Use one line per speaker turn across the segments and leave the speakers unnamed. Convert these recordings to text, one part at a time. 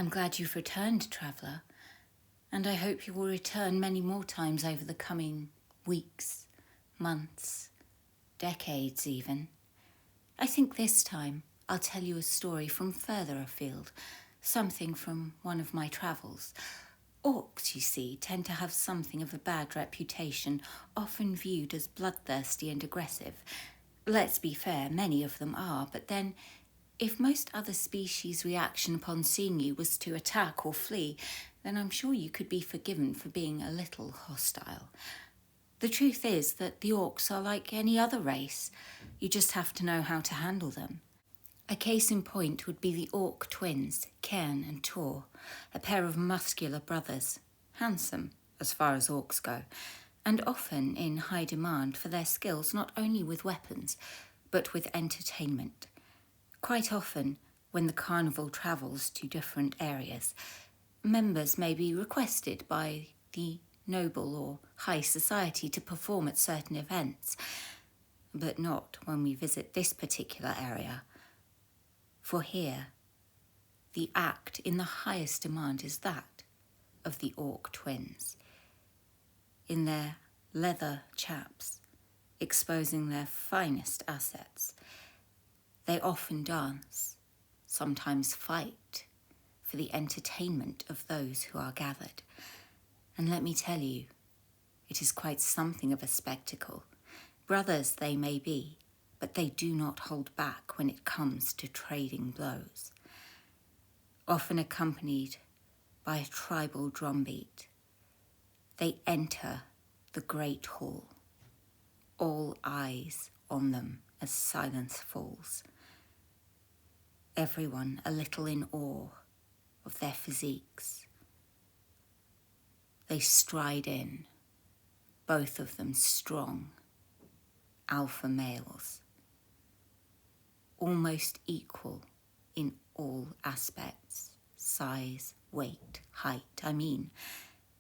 I'm glad you've returned, traveller, and I hope you will return many more times over the coming weeks, months, decades even. I think this time I'll tell you a story from further afield, something from one of my travels. Orcs, you see, tend to have something of a bad reputation, often viewed as bloodthirsty and aggressive. Let's be fair, many of them are, but then if most other species' reaction upon seeing you was to attack or flee, then I'm sure you could be forgiven for being a little hostile. The truth is that the orcs are like any other race. You just have to know how to handle them. A case in point would be the orc twins, Cairn and Tor, a pair of muscular brothers, handsome as far as orcs go, and often in high demand for their skills not only with weapons, but with entertainment. Quite often, when the carnival travels to different areas, members may be requested by the noble or high society to perform at certain events, but not when we visit this particular area. For here, the act in the highest demand is that of the orc twins. In their leather chaps, exposing their finest assets, they often dance, sometimes fight, for the entertainment of those who are gathered. And let me tell you, it is quite something of a spectacle. Brothers they may be, but they do not hold back when it comes to trading blows. Often accompanied by a tribal drumbeat, they enter the great hall, all eyes on them as silence falls. Everyone a little in awe of their physiques. They stride in, both of them strong, alpha males, almost equal in all aspects, size, weight, height. I mean,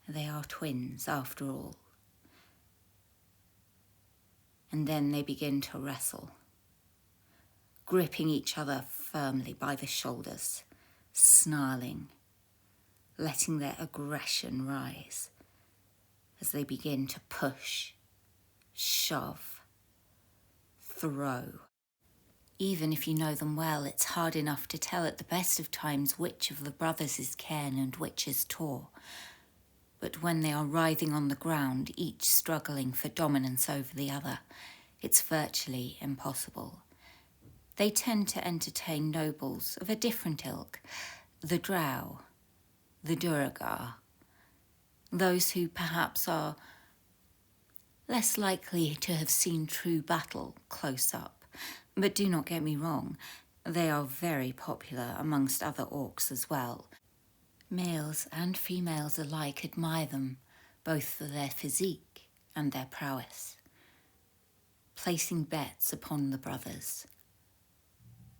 they are twins after all. And then they begin to wrestle, gripping each other firmly by the shoulders, snarling, letting their aggression rise as they begin to push, shove, throw. Even if you know them well, it's hard enough to tell at the best of times which of the brothers is Cairn and which is Tor. But when they are writhing on the ground, each struggling for dominance over the other, it's virtually impossible. They tend to entertain nobles of a different ilk, the drow, the Duergar, those who perhaps are less likely to have seen true battle close up. But do not get me wrong, they are very popular amongst other orcs as well. Males and females alike admire them, both for their physique and their prowess, placing bets upon the brothers,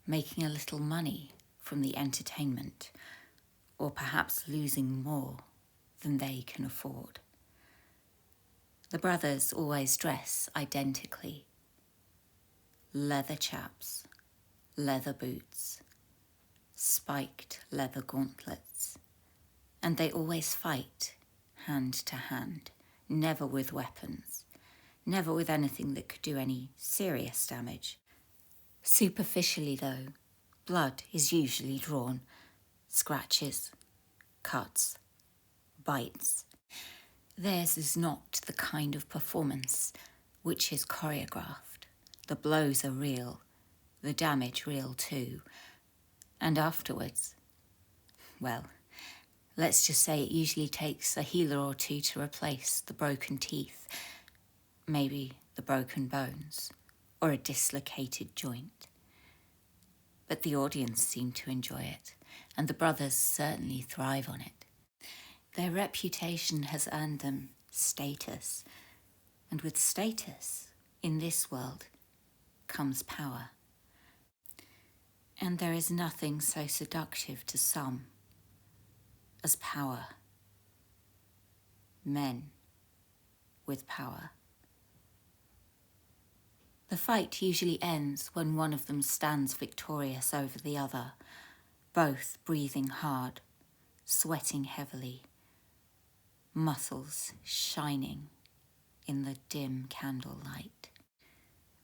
making a little money from the entertainment, or perhaps losing more than they can afford. The brothers always dress identically. Leather chaps, leather boots, spiked leather gauntlets, and they always fight hand to hand, never with weapons, never with anything that could do any serious damage. Superficially, though, blood is usually drawn, scratches, cuts, bites. Theirs is not the kind of performance which is choreographed. The blows are real, the damage real too. And afterwards, well, let's just say it usually takes a healer or two to replace the broken teeth, maybe the broken bones, or a dislocated joint. But the audience seem to enjoy it, and the brothers certainly thrive on it. Their reputation has earned them status, and with status, in this world, comes power. And there is nothing so seductive to some as power. Men with power. The fight usually ends when one of them stands victorious over the other, both breathing hard, sweating heavily, muscles shining in the dim candlelight.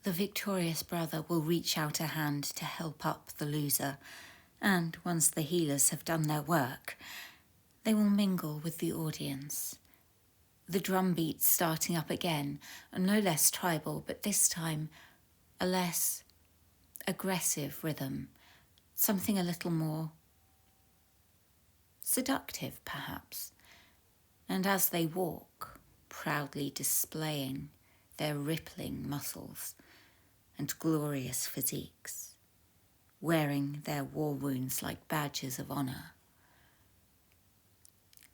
The victorious brother will reach out a hand to help up the loser, and once the healers have done their work, they will mingle with the audience. The drum beats starting up again, no less tribal, but this time a less aggressive rhythm, something a little more seductive, perhaps. And as they walk, proudly displaying their rippling muscles and glorious physiques, wearing their war wounds like badges of honour,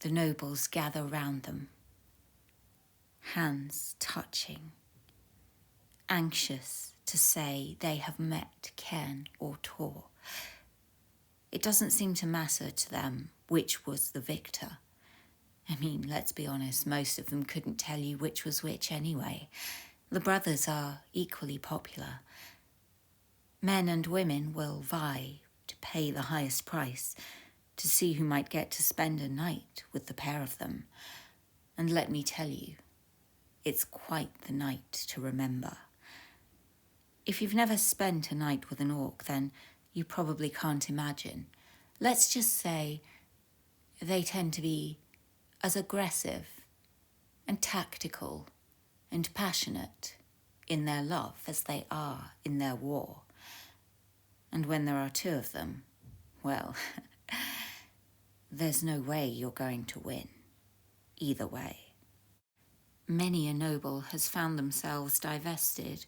the nobles gather round them, hands touching, anxious to say they have met Cairn or Tor. It doesn't seem to matter to them which was the victor. I mean, let's be honest, most of them couldn't tell you which was which anyway. The brothers are equally popular. Men and women will vie to pay the highest price to see who might get to spend a night with the pair of them. And let me tell you, it's quite the night to remember. If you've never spent a night with an orc, then you probably can't imagine. Let's just say they tend to be as aggressive and tactical and passionate in their love as they are in their war. And when there are two of them, well, there's no way you're going to win, either way. Many a noble has found themselves divested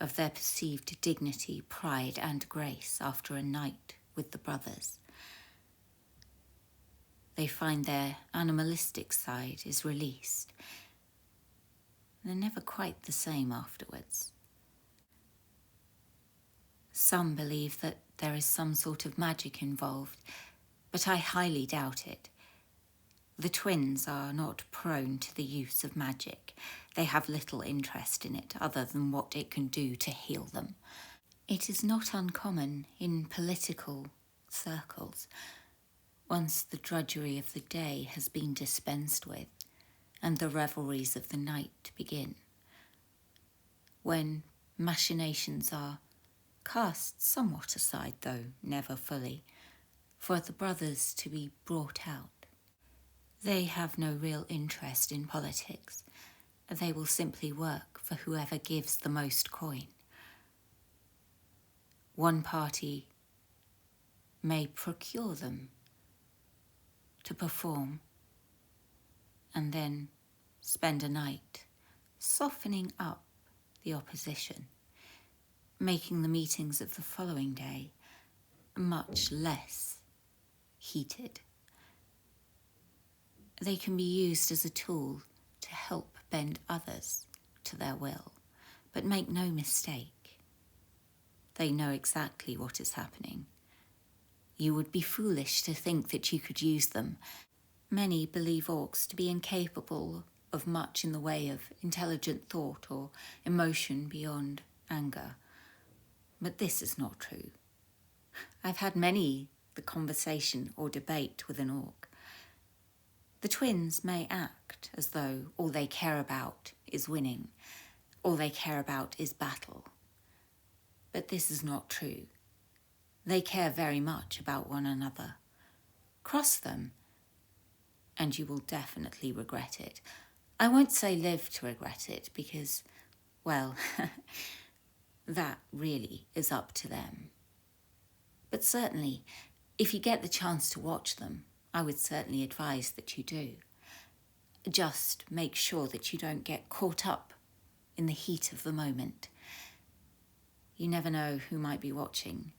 of their perceived dignity, pride, and grace after a night with the brothers. They find their animalistic side is released. They're never quite the same afterwards. Some believe that there is some sort of magic involved, but I highly doubt it. The twins are not prone to the use of magic. They have little interest in it other than what it can do to heal them. It is not uncommon in political circles, once the drudgery of the day has been dispensed with and the revelries of the night begin, when machinations are cast somewhat aside, though never fully, for the brothers to be brought out. They have no real interest in politics. They will simply work for whoever gives the most coin. One party may procure them to perform and then spend a night softening up the opposition, making the meetings of the following day much less heated. They can be used as a tool to help bend others to their will, but make no mistake, they know exactly what is happening. You would be foolish to think that you could use them. Many believe orcs to be incapable of much in the way of intelligent thought or emotion beyond anger, but this is not true. I've had many the conversation or debate with an orc. The twins may act as though all they care about is winning, all they care about is battle. But this is not true. They care very much about one another. Cross them, and you will definitely regret it. I won't say live to regret it because, well, that really is up to them. But certainly, if you get the chance to watch them, I would certainly advise that you do. Just make sure that you don't get caught up in the heat of the moment. You never know who might be watching,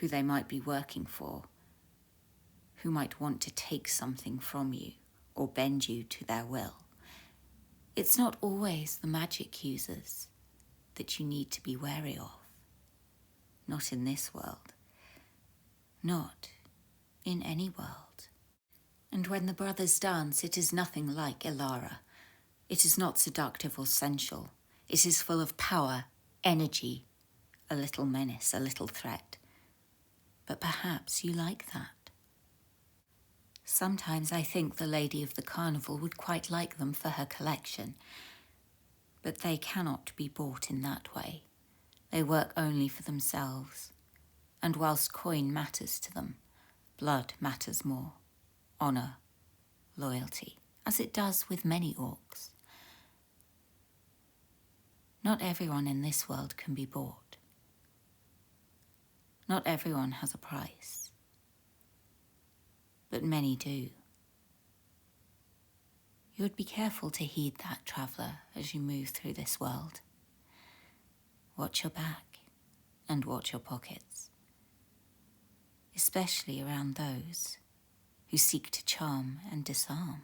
who they might be working for, who might want to take something from you or bend you to their will. It's not always the magic users that you need to be wary of. Not in this world. Not in any world. And when the brothers dance, it is nothing like Ilara. It is not seductive or sensual. It is full of power, energy, a little menace, a little threat. But perhaps you like that. Sometimes I think the lady of the carnival would quite like them for her collection, but they cannot be bought in that way. They work only for themselves, and whilst coin matters to them, blood matters more, honour, loyalty, as it does with many orcs. Not everyone in this world can be bought. Not everyone has a price, but many do. You would be careful to heed that, traveller, as you move through this world. Watch your back and watch your pockets, especially around those who seek to charm and disarm.